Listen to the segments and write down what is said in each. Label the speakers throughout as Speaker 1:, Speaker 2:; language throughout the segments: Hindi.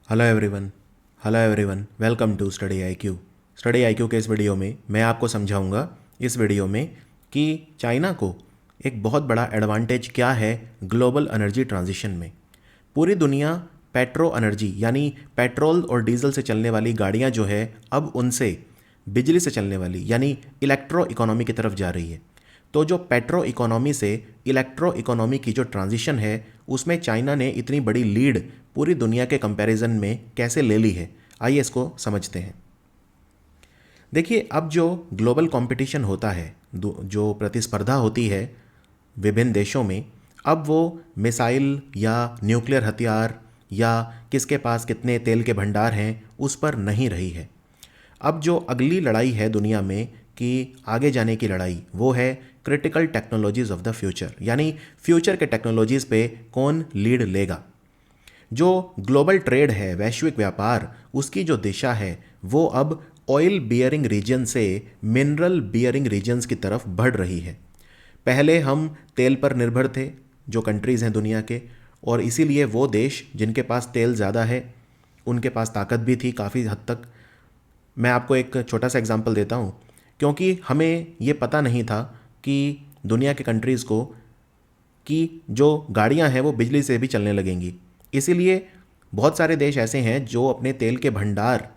Speaker 1: Hello everyone. Welcome to study IQ. Study IQ के इस वीडियो में मैं आपको समझाऊंगा इस वीडियो में कि चाइना को एक बहुत बड़ा एडवांटेज क्या है ग्लोबल एनर्जी ट्रांजिशन में। पूरी दुनिया पेट्रो एनर्जी यानी पेट्रोल और डीजल से चलने वाली गाड़ियां जो है अब उनसे बिजली से चलने वाली यानी इलेक्ट्रो इकोनॉमी की तरफ जा रही है। तो जो पेट्रो इकोनॉमी से इलेक्ट्रो इकोनॉमी की जो ट्रांजिशन है उसमें चाइना ने इतनी बड़ी लीड पूरी दुनिया के कंपैरिजन में कैसे ले ली है, आइए इसको समझते हैं। देखिए, अब जो ग्लोबल कंपटीशन होता है, जो प्रतिस्पर्धा होती है विभिन्न देशों में, अब वो मिसाइल या न्यूक्लियर हथियार या किसके पास कितने तेल के भंडार हैं उस पर नहीं रही है। अब जो अगली लड़ाई है दुनिया में कि आगे जाने की लड़ाई, वो है critical technologies of the future, यानी फ्यूचर के टेक्नोलॉजीज़ पे कौन लीड लेगा। जो ग्लोबल ट्रेड है, वैश्विक व्यापार, उसकी जो दिशा है वो अब ऑयल बियरिंग रीजन से मिनरल बियरिंग रीजन्स की तरफ बढ़ रही है। पहले हम तेल पर निर्भर थे, जो कंट्रीज़ हैं दुनिया के, और इसीलिए वो देश जिनके पास तेल ज़्यादा है उनके पास ताकत भी थी काफ़ी हद तक। मैं आपको एक छोटा सा एग्जांपल देता हूँ, क्योंकि हमें ये पता नहीं था कि दुनिया के कंट्रीज़ को कि जो गाड़ियाँ हैं वो बिजली से भी चलने लगेंगी। इसीलिए बहुत सारे देश ऐसे हैं जो अपने तेल के भंडार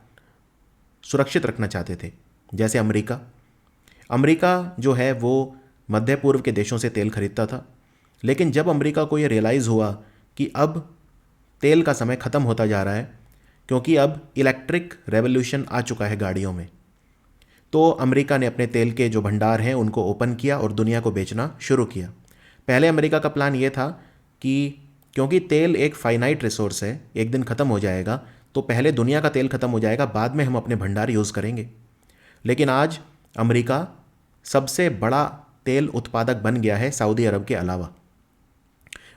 Speaker 1: सुरक्षित रखना चाहते थे, जैसे अमेरिका। अमेरिका जो है वो मध्य पूर्व के देशों से तेल खरीदता था, लेकिन जब अमेरिका को ये रियलाइज़ हुआ कि अब तेल का समय ख़त्म होता जा रहा है, क्योंकि अब इलेक्ट्रिक रेवोल्यूशन आ चुका है गाड़ियों में, तो अमेरिका ने अपने तेल के जो भंडार हैं उनको ओपन किया और दुनिया को बेचना शुरू किया। पहले अमेरिका का प्लान ये था कि क्योंकि तेल एक फाइनाइट रिसोर्स है, एक दिन ख़त्म हो जाएगा, तो पहले दुनिया का तेल ख़त्म हो जाएगा, बाद में हम अपने भंडार यूज़ करेंगे। लेकिन आज अमेरिका सबसे बड़ा तेल उत्पादक बन गया है सऊदी अरब के अलावा।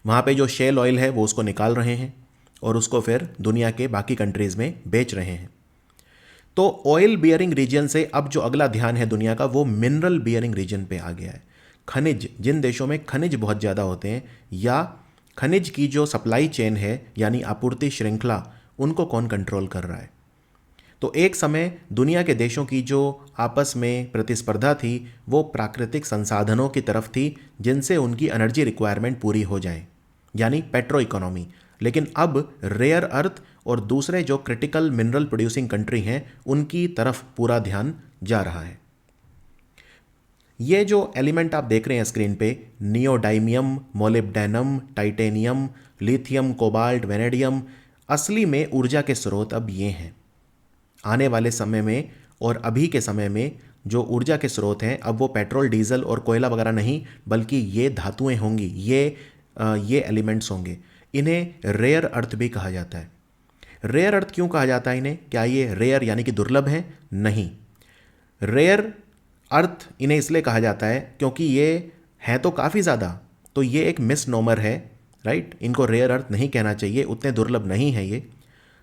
Speaker 1: वहाँ पे जो शेल ऑयल है वो उसको निकाल रहे हैं और उसको फिर दुनिया के बाकी कंट्रीज़ में बेच रहे हैं। तो ऑयल बियरिंग रीजन से अब जो अगला ध्यान है दुनिया का वो मिनरल बियरिंग रीजन पे आ गया है। खनिज, जिन देशों में खनिज बहुत ज़्यादा होते हैं या खनिज की जो सप्लाई चेन है यानी आपूर्ति श्रृंखला, उनको कौन कंट्रोल कर रहा है। तो एक समय दुनिया के देशों की जो आपस में प्रतिस्पर्धा थी वो प्राकृतिक संसाधनों की तरफ थी जिनसे उनकी एनर्जी रिक्वायरमेंट पूरी हो जाए, यानी पेट्रो इकोनॉमी। लेकिन अब रेयर अर्थ और दूसरे जो क्रिटिकल मिनरल प्रोड्यूसिंग कंट्री हैं उनकी तरफ पूरा ध्यान जा रहा है। ये जो एलिमेंट आप देख रहे हैं स्क्रीन पे, neodymium, molybdenum, titanium, lithium, cobalt, vanadium, असली में ऊर्जा के स्रोत अब ये हैं। आने वाले समय में और अभी के समय में जो ऊर्जा के स्रोत हैं अब वो पेट्रोल, डीजल और कोयला वगैरह नहीं, बल्कि ये धातुएं होंगी, ये एलिमेंट्स होंगे। इन्हें रेयर अर्थ भी कहा जाता है। रेयर अर्थ क्यों कहा जाता है इन्हें? क्या ये रेयर यानी कि दुर्लभ है? नहीं, रेयर अर्थ इन्हें इसलिए कहा जाता है क्योंकि ये है तो काफ़ी ज़्यादा, तो ये एक मिसनोमर है, राइट। इनको रेयर अर्थ नहीं कहना चाहिए, उतने दुर्लभ नहीं है ये,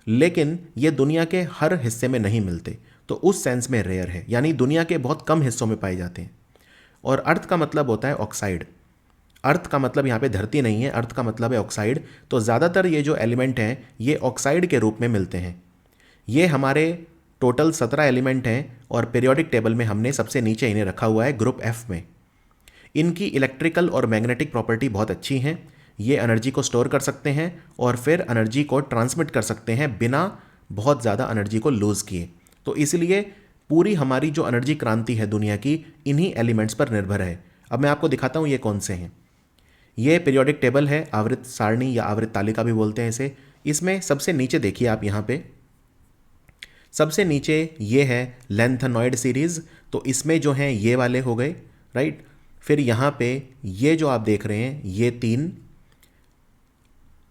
Speaker 1: लेकिन ये दुनिया के हर हिस्से में नहीं मिलते, तो उस सेंस में रेयर है, यानी दुनिया के बहुत कम हिस्सों में पाए जाते हैं। और अर्थ का मतलब होता है ऑक्साइड। अर्थ का मतलब यहाँ पे धरती नहीं है, अर्थ का मतलब है ऑक्साइड। तो ज़्यादातर ये जो एलिमेंट हैं ये ऑक्साइड के रूप में मिलते हैं। ये हमारे टोटल 17 एलिमेंट हैं और पीरियोडिक टेबल में हमने सबसे नीचे इन्हें रखा हुआ है ग्रुप एफ में। इनकी इलेक्ट्रिकल और मैग्नेटिक प्रॉपर्टी बहुत अच्छी हैं। ये एनर्जी को स्टोर कर सकते हैं और फिर एनर्जी को ट्रांसमिट कर सकते हैं बिना बहुत ज़्यादा एनर्जी को लूज़ किए। तो इसलिए पूरी हमारी जो एनर्जी क्रांति है दुनिया की इन्हीं एलिमेंट्स पर निर्भर है। अब मैं आपको दिखाता हूँ ये कौन से हैं। ये पीरियोडिक टेबल है, आवृत सारणी या आवृत तालिका भी बोलते हैं इसे। इसमें सबसे नीचे देखिए आप, यहाँ पे सबसे नीचे ये है लेंथेनॉइड सीरीज़, तो इसमें जो हैं ये वाले हो गए, राइट। फिर यहाँ पे ये जो आप देख रहे हैं ये 3,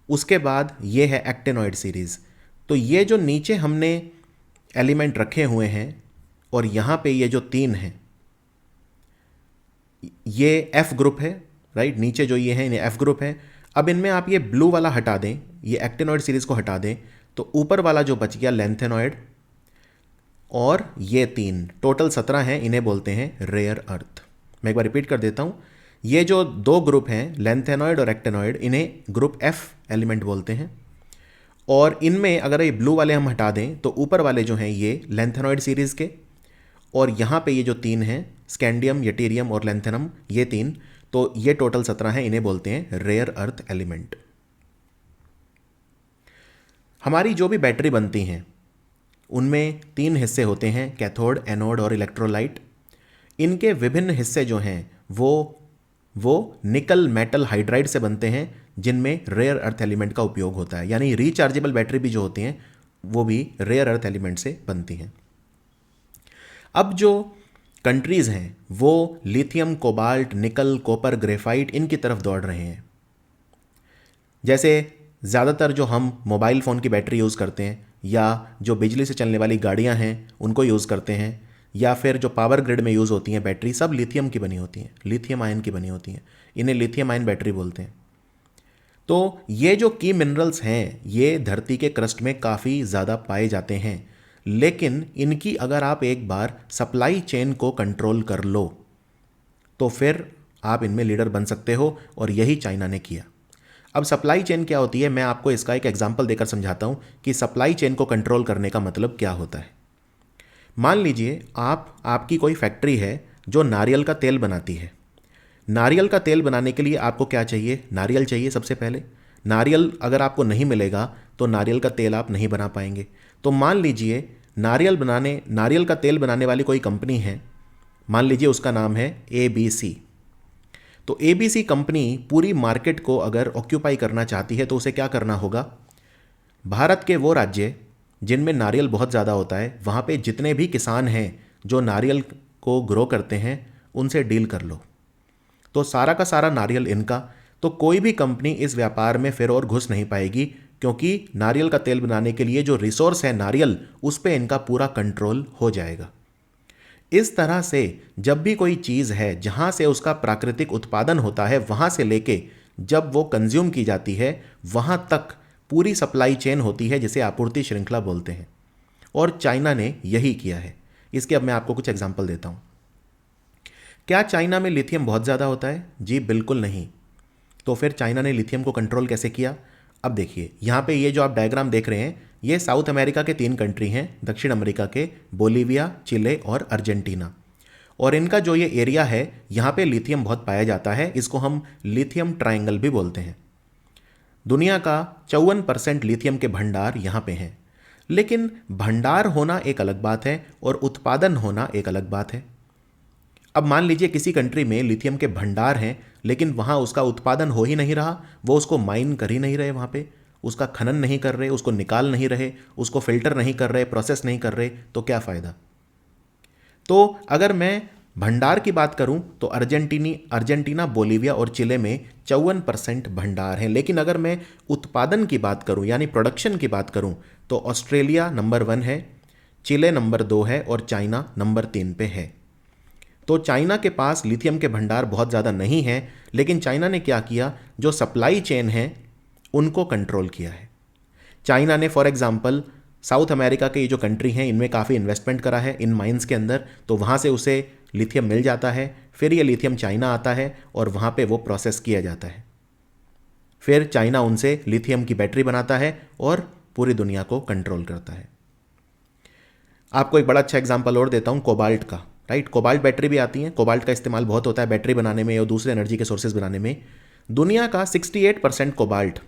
Speaker 1: उसके बाद ये है एक्टेनॉइड सीरीज़। तो ये जो नीचे हमने एलिमेंट रखे हुए हैं और यहाँ पे ये जो 3 हैं ये एफ ग्रुप है, राइट। नीचे जो ये हैं इन्हें एफ ग्रुप है। अब इनमें आप ये ब्लू वाला हटा दें, ये एक्टेनॉइड सीरीज़ को हटा दें, तो ऊपर वाला जो बच गया लेंथेनॉइड, और ये 3 टोटल 17 हैं, इन्हें बोलते हैं रेयर अर्थ। मैं एक बार रिपीट कर देता हूँ, ये जो 2 ग्रुप हैं लेंथेनॉइड और एक्टेनॉइड, इन्हें ग्रुप एफ एलिमेंट बोलते हैं। और इनमें अगर ये ब्लू वाले हम हटा दें तो ऊपर वाले जो हैं ये लैंथेनॉइड सीरीज़ के, और यहाँ पे ये जो तीन हैं स्कैंडियम, यटीरियम और लैंथेनम, ये तीन, तो ये टोटल 17 हैं, इन्हें बोलते हैं रेयर अर्थ एलिमेंट। हमारी जो भी बैटरी बनती हैं उनमें तीन हिस्से होते हैं, कैथोड, एनोड और इलेक्ट्रोलाइट। इनके विभिन्न हिस्से जो हैं वो निकल मेटल हाइड्राइड से बनते हैं, जिनमें रेयर अर्थ एलिमेंट का उपयोग होता है। यानी रिचार्जेबल बैटरी भी जो होती हैं वो भी रेयर अर्थ एलिमेंट से बनती हैं। अब जो कंट्रीज़ हैं वो लिथियम, कोबाल्ट, निकल, कॉपर, ग्रेफाइट इनकी तरफ दौड़ रहे हैं। जैसे ज़्यादातर जो हम मोबाइल फ़ोन की बैटरी यूज़ करते हैं, या जो बिजली से चलने वाली गाड़ियां हैं उनको यूज़ करते हैं, या फिर जो पावर ग्रिड में यूज़ होती हैं बैटरी, सब लिथियम की बनी होती हैं, लिथियम आयन की बनी होती हैं। इन्हें लिथियम आयन बैटरी बोलते हैं। तो ये जो की मिनरल्स हैं ये धरती के क्रस्ट में काफ़ी ज़्यादा पाए जाते हैं, लेकिन इनकी अगर आप एक बार सप्लाई चेन को कंट्रोल कर लो तो फिर आप इनमें लीडर बन सकते हो, और यही चाइना ने किया। अब सप्लाई चेन क्या होती है, मैं आपको इसका एक एग्जांपल देकर समझाता हूं कि सप्लाई चेन को कंट्रोल करने का मतलब क्या होता है। मान लीजिए आपकी कोई फैक्ट्री है जो नारियल का तेल बनाती है। नारियल का तेल बनाने के लिए आपको क्या चाहिए, नारियल चाहिए सबसे पहले। नारियल अगर आपको नहीं मिलेगा तो नारियल का तेल आप नहीं बना पाएंगे। तो मान लीजिए नारियल का तेल बनाने वाली कोई कंपनी है, मान लीजिए उसका नाम है ABC। तो ABC कंपनी पूरी मार्केट को अगर ऑक्यूपाई करना चाहती है तो उसे क्या करना होगा, भारत के वो राज्य जिनमें नारियल बहुत ज़्यादा होता है, वहाँ पे जितने भी किसान हैं जो नारियल को ग्रो करते हैं उनसे डील कर लो। तो सारा का सारा नारियल इनका, तो कोई भी कंपनी इस व्यापार में फिर और घुस नहीं पाएगी, क्योंकि नारियल का तेल बनाने के लिए जो रिसोर्स है नारियल, उस पर इनका पूरा कंट्रोल हो जाएगा। इस तरह से जब भी कोई चीज़ है जहाँ से उसका प्राकृतिक उत्पादन होता है, वहाँ से लेके जब वो कंज्यूम की जाती है वहाँ तक पूरी सप्लाई चेन होती है, जिसे आपूर्ति श्रृंखला बोलते हैं। और चाइना ने यही किया है। इसके अब मैं आपको कुछ एग्जांपल देता हूँ। क्या चाइना में लिथियम बहुत ज़्यादा होता है? जी बिल्कुल नहीं। तो फिर चाइना ने लिथियम को कंट्रोल कैसे किया? अब देखिए, यहाँ पे ये जो आप डायग्राम देख रहे हैं ये साउथ अमेरिका के 3 कंट्री हैं, दक्षिण अमेरिका के बोलीविया, चिले और अर्जेंटीना। और इनका जो ये एरिया है यहाँ पे लिथियम बहुत पाया जाता है, इसको हम लिथियम ट्रायंगल भी बोलते हैं। दुनिया का 54% लिथियम के भंडार यहाँ पे हैं। लेकिन भंडार होना एक अलग बात है और उत्पादन होना एक अलग बात है। अब मान लीजिए किसी कंट्री में लिथियम के भंडार हैं, लेकिन वहाँ उसका उत्पादन हो ही नहीं रहा, वो उसको माइन कर ही नहीं रहे, वहाँ पे उसका खनन नहीं कर रहे, उसको निकाल नहीं रहे, उसको फिल्टर नहीं कर रहे, प्रोसेस नहीं कर रहे, तो क्या फ़ायदा। तो अगर मैं भंडार की बात करूं तो अर्जेंटीना, बोलीविया और चिले में 54% भंडार हैं। लेकिन अगर मैं उत्पादन की बात करूं यानी प्रोडक्शन की बात करूं तो ऑस्ट्रेलिया नंबर 1 है, चिले नंबर 2 है और चाइना नंबर 3 पे है। तो चाइना के पास लिथियम के भंडार बहुत ज़्यादा नहीं है, लेकिन चाइना ने क्या किया, जो सप्लाई चेन है उनको कंट्रोल किया है। चाइना ने फॉर एग्जांपल साउथ अमेरिका के ये जो कंट्री हैं इनमें काफ़ी इन्वेस्टमेंट करा है इन माइंस के अंदर, तो वहाँ से उसे लिथियम मिल जाता है, फिर ये लिथियम चाइना आता है और वहाँ पे वो प्रोसेस किया जाता है। फिर चाइना उनसे लिथियम की बैटरी बनाता है और पूरी दुनिया को कंट्रोल करता है। आपको एक बड़ा अच्छा एग्जाम्पल और देता हूँ, कोबाल्ट का। राइट, कोबाल्ट बैटरी भी आती है, कोबाल्ट का इस्तेमाल बहुत होता है बैटरी बनाने में और दूसरे एनर्जी के सोर्सेज बनाने में। दुनिया का 68% कोबाल्ट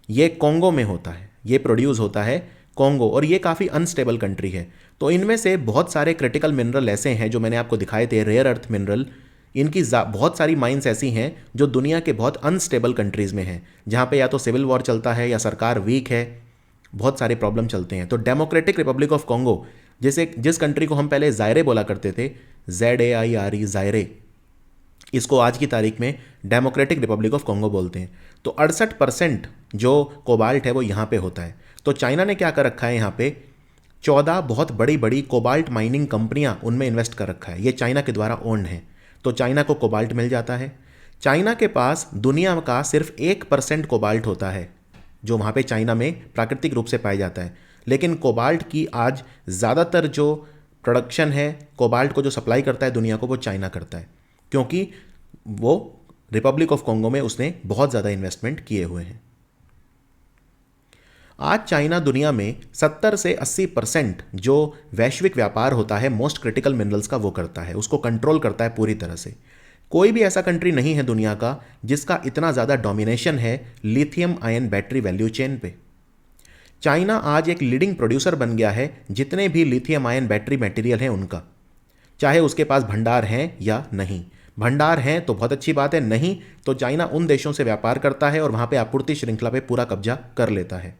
Speaker 1: ये कॉन्गो में होता है, ये प्रोड्यूस होता है कॉन्गो, और ये काफ़ी अनस्टेबल कंट्री है। तो इनमें से बहुत सारे क्रिटिकल मिनरल ऐसे हैं जो मैंने आपको दिखाए थे, रेयर अर्थ मिनरल, इनकी बहुत सारी माइंस ऐसी हैं जो दुनिया के बहुत अनस्टेबल कंट्रीज़ में हैं, जहाँ पे या तो सिविल वॉर चलता है या सरकार वीक है, बहुत सारे प्रॉब्लम चलते हैं। तो डेमोक्रेटिक रिपब्लिक ऑफ कॉन्गो, जिस कंट्री को हम पहले जायरे बोला करते थे, ZAIRE, जायरे, इसको आज की तारीख में डेमोक्रेटिक रिपब्लिक ऑफ कॉन्गो बोलते हैं। तो 68% जो कोबाल्ट है वो यहाँ पे होता है। तो चाइना ने क्या कर रखा है, यहाँ पे 14 बहुत बड़ी बड़ी कोबाल्ट माइनिंग कंपनियां उनमें इन्वेस्ट कर रखा है, ये चाइना के द्वारा ओन्ड है। तो चाइना को कोबाल्ट मिल जाता है। चाइना के पास दुनिया का सिर्फ 1% कोबाल्ट होता है जो वहाँ पे चाइना में प्राकृतिक रूप से पाया जाता है। लेकिन कोबाल्ट की आज ज़्यादातर जो प्रोडक्शन है, कोबाल्ट को जो सप्लाई करता है दुनिया को, वो चाइना करता है, क्योंकि वो रिपब्लिक ऑफ कॉन्गो में उसने बहुत ज़्यादा इन्वेस्टमेंट किए हुए हैं। आज चाइना दुनिया में 70 से 80% जो वैश्विक व्यापार होता है मोस्ट क्रिटिकल मिनरल्स का वो करता है, उसको कंट्रोल करता है पूरी तरह से। कोई भी ऐसा कंट्री नहीं है दुनिया का जिसका इतना ज़्यादा डोमिनेशन है lithium ion battery value chain पे। चाइना आज एक लीडिंग प्रोड्यूसर बन गया है जितने भी लिथियम आयन बैटरी मटेरियल हैं उनका, चाहे उसके पास भंडार हैं या नहीं। भंडार हैं तो बहुत अच्छी बात है, नहीं तो चाइना उन देशों से व्यापार करता है और वहां पे आपूर्ति श्रृंखला पे पूरा कब्जा कर लेता है।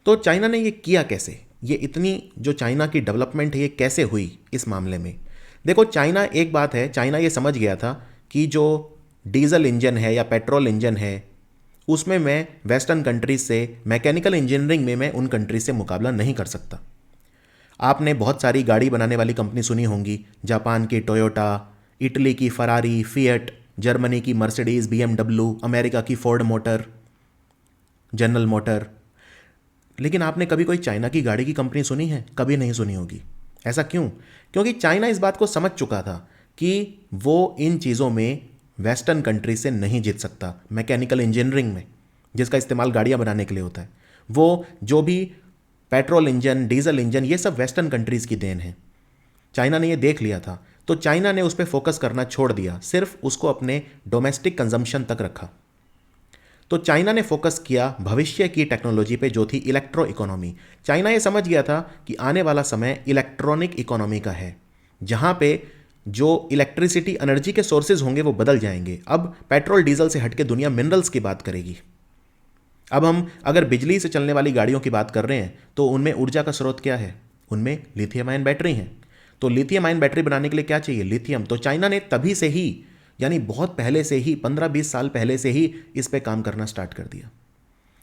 Speaker 1: तो चाइना ने ये किया कैसे? ये इतनी जो चाइना की डेवलपमेंट है ये कैसे हुई इस मामले में? देखो, चाइना, एक बात है, चाइना ये समझ गया था कि जो डीजल इंजन है या पेट्रोल इंजन है उसमें मैं वेस्टर्न कंट्रीज से, मैकेनिकल इंजीनियरिंग में मैं उन कंट्रीज से मुकाबला नहीं कर सकता। आपने बहुत सारी गाड़ी बनाने वाली कंपनी सुनी होंगी, जापान की टोयोटा, इटली की फरारी, फिएट, जर्मनी की मर्सिडीज, BMW, अमेरिका की फोर्ड मोटर, जनरल मोटर। लेकिन आपने कभी कोई चाइना की गाड़ी की कंपनी सुनी है? कभी नहीं सुनी होगी। ऐसा क्यों? क्योंकि चाइना इस बात को समझ चुका था कि वो इन चीज़ों में वेस्टर्न कंट्री से नहीं जीत सकता। मैकेनिकल इंजीनियरिंग में जिसका इस्तेमाल गाड़ियाँ बनाने के लिए होता है, वो जो भी पेट्रोल इंजन, डीजल इंजन, ये सब वेस्टर्न कंट्रीज़ की देन है। चाइना ने ये देख लिया था, तो चाइना ने उस पर फोकस करना छोड़ दिया, सिर्फ उसको अपने डोमेस्टिक कंजम्पशन तक रखा। तो चाइना ने फोकस किया भविष्य की टेक्नोलॉजी पे जो थी इलेक्ट्रो इकोनॉमी। चाइना ये समझ गया था कि आने वाला समय इलेक्ट्रॉनिक इकोनॉमी का है, जहाँ पे जो इलेक्ट्रिसिटी एनर्जी के सोर्सेज होंगे वो बदल जाएंगे। अब पेट्रोल डीजल से हटके दुनिया मिनरल्स की बात करेगी। अब हम अगर बिजली से चलने वाली गाड़ियों की बात कर रहे हैं तो उनमें ऊर्जा का स्रोत क्या है? उनमें लिथियम आयन बैटरी हैं। तो लिथियम आयन बैटरी बनाने के लिए क्या चाहिए? लिथियम। तो चाइना ने तभी से ही, यानी बहुत पहले से ही, 15-20 साल पहले से ही इस पे काम करना स्टार्ट कर दिया।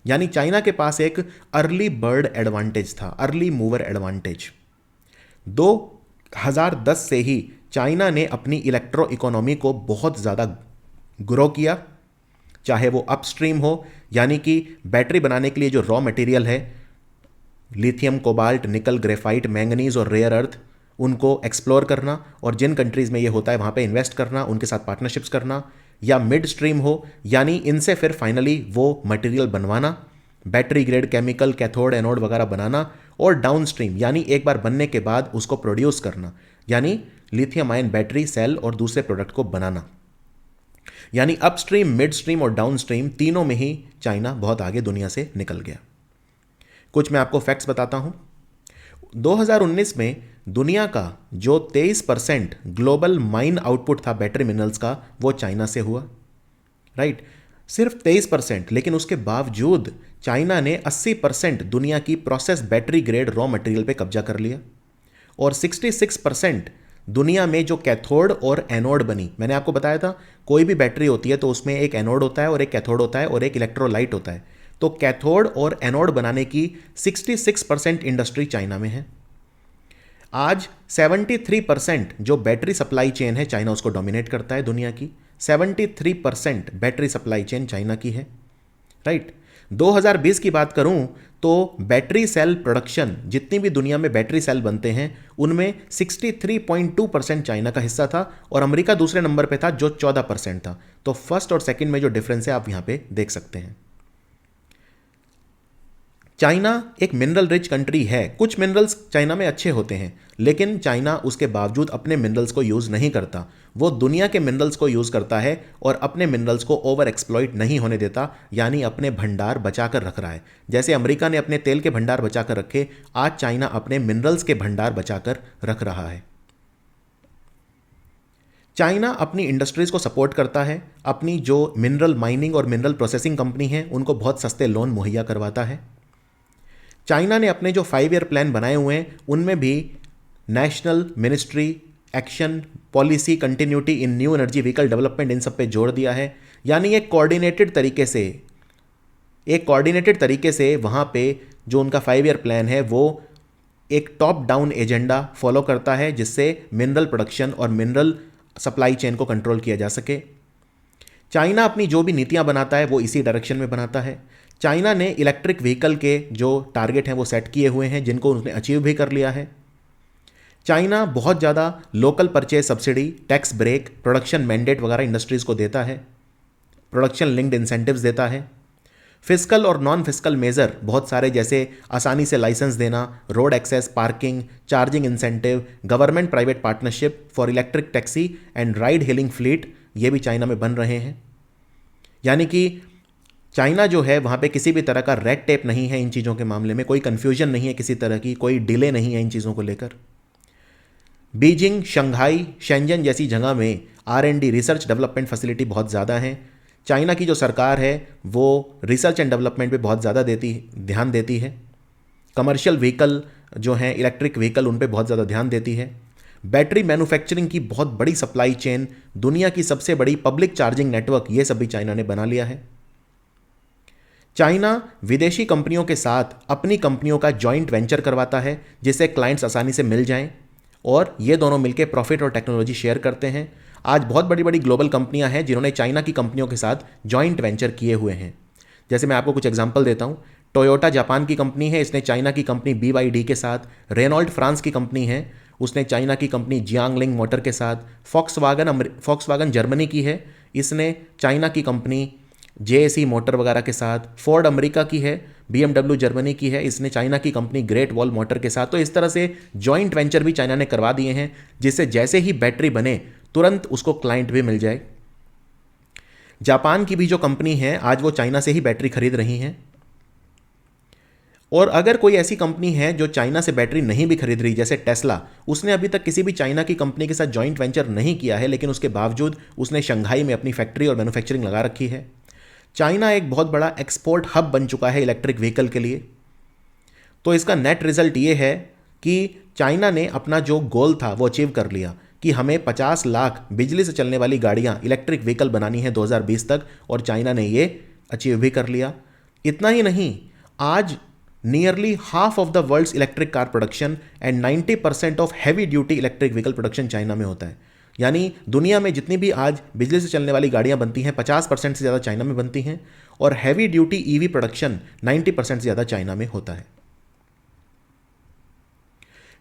Speaker 1: यानी चाइना के पास एक अर्ली बर्ड एडवांटेज था, अर्ली मूवर एडवांटेज। 2010 से ही चाइना ने अपनी इलेक्ट्रो इकोनॉमी को बहुत ज़्यादा ग्रो किया, चाहे वो अपस्ट्रीम हो, यानी कि बैटरी बनाने के लिए जो रॉ मटेरियल है, लिथियम, कोबाल्ट, निकल, ग्रेफाइट, मैंगनीज और रेयर अर्थ, उनको एक्सप्लोर करना और जिन कंट्रीज़ में ये होता है वहाँ पे इन्वेस्ट करना, उनके साथ पार्टनरशिप्स करना, या मिड स्ट्रीम हो, यानी इनसे फिर फाइनली वो मटेरियल बनवाना, battery grade chemical, cathode, anode वगैरह बनाना, और डाउन स्ट्रीम यानी एक बार बनने के बाद उसको प्रोड्यूस करना, यानी लिथियम आयन बैटरी, सेल और दूसरे प्रोडक्ट को बनाना। यानी अपस्ट्रीम, मिड स्ट्रीम और डाउन स्ट्रीम तीनों में ही चाइना बहुत आगे दुनिया से निकल गया। कुछ मैं आपको फैक्ट्स बताता हूं। 2019 में दुनिया का जो 23% ग्लोबल माइन आउटपुट था बैटरी मिनरल्स का, वो चाइना से हुआ, राइट? सिर्फ 23%, लेकिन उसके बावजूद चाइना ने 80% दुनिया की process battery grade raw material पे कब्जा कर लिया, और 66% दुनिया में जो कैथोड और एनोड बनी। मैंने आपको बताया था कोई भी बैटरी होती है तो उसमें एक एनोड होता है और एक कैथोड होता है और एक इलेक्ट्रोलाइट होता है। तो कैथोड और एनोड बनाने की 66% इंडस्ट्री चाइना में है। आज 73% जो बैटरी सप्लाई चेन है चाइना उसको डोमिनेट करता है दुनिया की। 73% बैटरी सप्लाई चेन चाइना की है, राइट? 2020 की बात करूं तो बैटरी सेल प्रोडक्शन, जितनी भी दुनिया में बैटरी सेल बनते हैं उनमें 63.2% चाइना का हिस्सा था, और अमेरिका दूसरे नंबर पे था जो 14% था। तो फर्स्ट और सेकंड में जो डिफरेंस है आप यहां पे देख सकते हैं। चाइना एक मिनरल रिच कंट्री है, कुछ मिनरल्स चाइना में अच्छे होते हैं, लेकिन चाइना उसके बावजूद अपने मिनरल्स को यूज़ नहीं करता। वो दुनिया के मिनरल्स को यूज़ करता है और अपने मिनरल्स को ओवर एक्सप्लॉइट नहीं होने देता, यानी अपने भंडार बचा कर रख रहा है। जैसे अमेरिका ने अपने तेल के भंडार बचा कर रखे, आज चाइना अपने मिनरल्स के भंडार बचा कर रख रहा है। चाइना अपनी इंडस्ट्रीज़ को सपोर्ट करता है, अपनी जो मिनरल माइनिंग और मिनरल प्रोसेसिंग कंपनी है उनको बहुत सस्ते लोन मुहैया करवाता है। चाइना ने अपने जो 5 ईयर प्लान बनाए हुए हैं उनमें भी national ministry action policy continuity in new energy vehicle development, इन सब पे जोर दिया है। यानी एक कोऑर्डिनेटेड तरीके से वहाँ पे जो उनका 5 ईयर प्लान है वो एक टॉप डाउन एजेंडा फॉलो करता है, जिससे मिनरल प्रोडक्शन और मिनरल सप्लाई चेन को कंट्रोल किया जा सके। चाइना अपनी जो भी नीतियाँ बनाता है वो इसी डायरेक्शन में बनाता है। चाइना ने इलेक्ट्रिक व्हीकल के जो टारगेट हैं वो सेट किए हुए हैं, जिनको उसने अचीव भी कर लिया है। चाइना बहुत ज़्यादा local purchase subsidy, tax break, production mandate वगैरह इंडस्ट्रीज़ को देता है, प्रोडक्शन लिंक्ड इंसेंटिव्स देता है। फिजिकल और नॉन फिजिकल मेजर बहुत सारे, जैसे आसानी से लाइसेंस देना, road access, parking, charging incentive, government private partnership for electric taxi and ride hailing fleet, ये भी चाइना में बन रहे हैं। यानी कि चाइना जो है वहाँ पे किसी भी तरह का रेड टेप नहीं है इन चीज़ों के मामले में, कोई कन्फ्यूजन नहीं है किसी तरह की, कोई डिले नहीं है इन चीज़ों को लेकर। बीजिंग, शंघाई, शेंजन जैसी जगह में R&D रिसर्च डेवलपमेंट फैसिलिटी बहुत ज़्यादा हैं। चाइना की जो सरकार है वो रिसर्च एंड डेवलपमेंट पे बहुत ज़्यादा ध्यान देती है। कमर्शियल व्हीकल जो हैं, इलेक्ट्रिक व्हीकल, उन पे बहुत ज़्यादा ध्यान देती है। बैटरी मैन्युफैक्चरिंग की बहुत बड़ी सप्लाई चेन, दुनिया की सबसे बड़ी पब्लिक चार्जिंग नेटवर्क, ये सब भी चाइना ने बना लिया है। चाइना विदेशी कंपनियों के साथ अपनी कंपनियों का जॉइंट वेंचर करवाता है जिससे क्लाइंट्स आसानी से मिल जाएं और ये दोनों मिलकर प्रॉफिट और टेक्नोलॉजी शेयर करते हैं। आज बहुत बड़ी बड़ी ग्लोबल कंपनियां हैं जिन्होंने चाइना की कंपनियों के साथ जॉइंट वेंचर किए हुए हैं। जैसे मैं आपको कुछ एग्जांपल देता हूं। टोयोटा जापान की कंपनी है, इसने चाइना की कंपनी BYD के साथ। रेनॉल्ट फ्रांस की कंपनी है, उसने चाइना की कंपनी जियांगलिंग मोटर के साथ। फॉक्सवागन जर्मनी की है, इसने चाइना की कंपनी JAC मोटर वगैरह के साथ। फोर्ड अमेरिका की है, BMW जर्मनी की है, इसने चाइना की कंपनी ग्रेट वॉल मोटर के साथ। तो इस तरह से जॉइंट वेंचर भी चाइना ने करवा दिए हैं जिससे जैसे ही बैटरी बने तुरंत उसको क्लाइंट भी मिल जाए। जापान की भी जो कंपनी है आज वो चाइना से ही बैटरी खरीद रही हैं। और अगर कोई ऐसी कंपनी है जो चाइना से बैटरी नहीं भी खरीद रही, जैसे टेस्ला, उसने अभी तक किसी भी चाइना की कंपनी के साथ जॉइंट वेंचर नहीं किया है, लेकिन उसके बावजूद उसने शंघाई में अपनी फैक्ट्री और मैन्युफैक्चरिंग लगा रखी है। चाइना एक बहुत बड़ा एक्सपोर्ट हब बन चुका है इलेक्ट्रिक व्हीकल के लिए। तो इसका नेट रिजल्ट ये है कि चाइना ने अपना जो गोल था वो अचीव कर लिया कि हमें 50 लाख बिजली से चलने वाली गाड़ियां, इलेक्ट्रिक व्हीकल बनानी है 2020 तक, और चाइना ने ये अचीव भी कर लिया। इतना ही नहीं, आज nearly half of the world's electric car production and 90% of heavy duty electric vehicle production China में होता है। यानी दुनिया में जितनी भी आज बिजली से चलने वाली गाड़ियां बनती हैं 50% से ज़्यादा चाइना में बनती हैं, और हैवी ड्यूटी EV प्रोडक्शन 90% से ज़्यादा चाइना में होता है।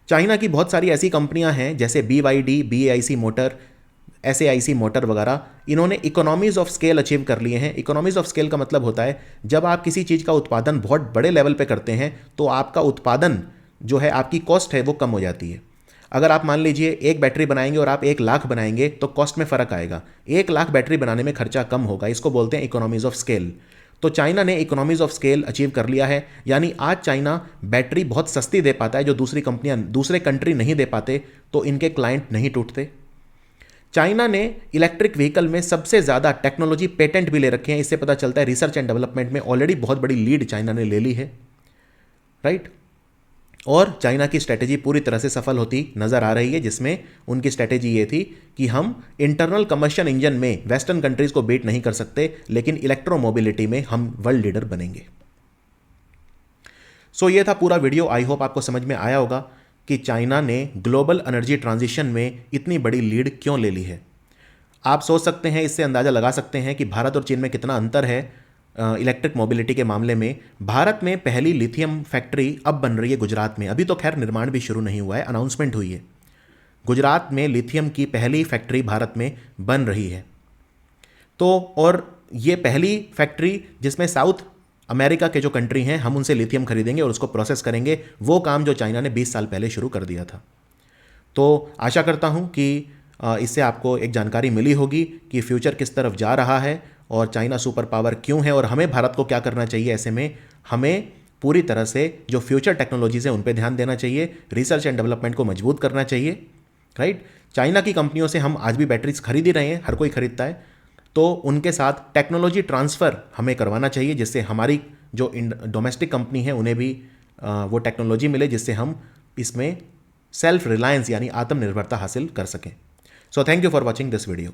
Speaker 1: चाइना की बहुत सारी ऐसी कंपनियां हैं जैसे BYD, BAIC motor, SAIC motor वगैरह, इन्होंने इकोनॉमीज ऑफ स्केल अचीव कर लिए हैं। इकोनॉमीज ऑफ स्केल का मतलब होता है जब आप किसी चीज़ का उत्पादन बहुत बड़े लेवल पे करते हैं तो आपका उत्पादन जो है, आपकी कॉस्ट है वो कम हो जाती है। अगर आप मान लीजिए एक बैटरी बनाएंगे और आप 1 लाख बनाएंगे तो कॉस्ट में फ़र्क आएगा। 1 लाख बैटरी बनाने में खर्चा कम होगा, इसको बोलते हैं इकोनॉमीज ऑफ स्केल। तो चाइना ने इकोनॉमीज ऑफ स्केल अचीव कर लिया है, यानी आज चाइना बैटरी बहुत सस्ती दे पाता है जो दूसरे कंट्री नहीं दे पाते, तो इनके क्लाइंट नहीं टूटते। चाइना ने इलेक्ट्रिक व्हीकल में सबसे ज़्यादा टेक्नोलॉजी पेटेंट भी ले रखे हैं। इससे पता चलता है रिसर्च एंड डेवलपमेंट में ऑलरेडी बहुत बड़ी लीड चाइना ने ले ली है, राइट। और चाइना की स्ट्रेटेजी पूरी तरह से सफल होती नजर आ रही है, जिसमें उनकी स्ट्रेटेजी ये थी कि हम इंटरनल कम्बशन इंजन में वेस्टर्न कंट्रीज को बीट नहीं कर सकते, लेकिन इलेक्ट्रो मोबिलिटी में हम वर्ल्ड लीडर बनेंगे। सो ये था पूरा वीडियो। आई होप आपको समझ में आया होगा कि चाइना ने ग्लोबल एनर्जी ट्रांजिशन में इतनी बड़ी लीड क्यों ले ली है। आप सोच सकते हैं, इससे अंदाज़ा लगा सकते हैं कि भारत और चीन में कितना अंतर है इलेक्ट्रिक मोबिलिटी के मामले में। भारत में पहली लिथियम फैक्ट्री अब बन रही है गुजरात में। अभी तो खैर निर्माण भी शुरू नहीं हुआ है, अनाउंसमेंट हुई है। गुजरात में लिथियम की पहली फैक्ट्री भारत में बन रही है। तो और ये पहली फैक्ट्री जिसमें साउथ अमेरिका के जो कंट्री हैं, हम उनसे लिथियम खरीदेंगे और उसको प्रोसेस करेंगे, वो काम जो चाइना ने 20 साल पहले शुरू कर दिया था। तो आशा करता हूँ कि इससे आपको एक जानकारी मिली होगी कि फ्यूचर किस तरफ जा रहा है और चाइना सुपर पावर क्यों है, और हमें भारत को क्या करना चाहिए। ऐसे में हमें पूरी तरह से जो फ्यूचर टेक्नोलॉजीज़ हैं उन पर ध्यान देना चाहिए, रिसर्च एंड डेवलपमेंट को मजबूत करना चाहिए, राइट। चाइना की कंपनियों से हम आज भी बैटरीज खरीद ही रहे हैं, हर कोई खरीदता है, तो उनके साथ टेक्नोलॉजी ट्रांसफ़र हमें करवाना चाहिए जिससे हमारी जो डोमेस्टिक कंपनी है उन्हें भी वो टेक्नोलॉजी मिले जिससे हम इसमें सेल्फ रिलायंस यानी आत्मनिर्भरता हासिल कर सकें। So thank you for watching this video.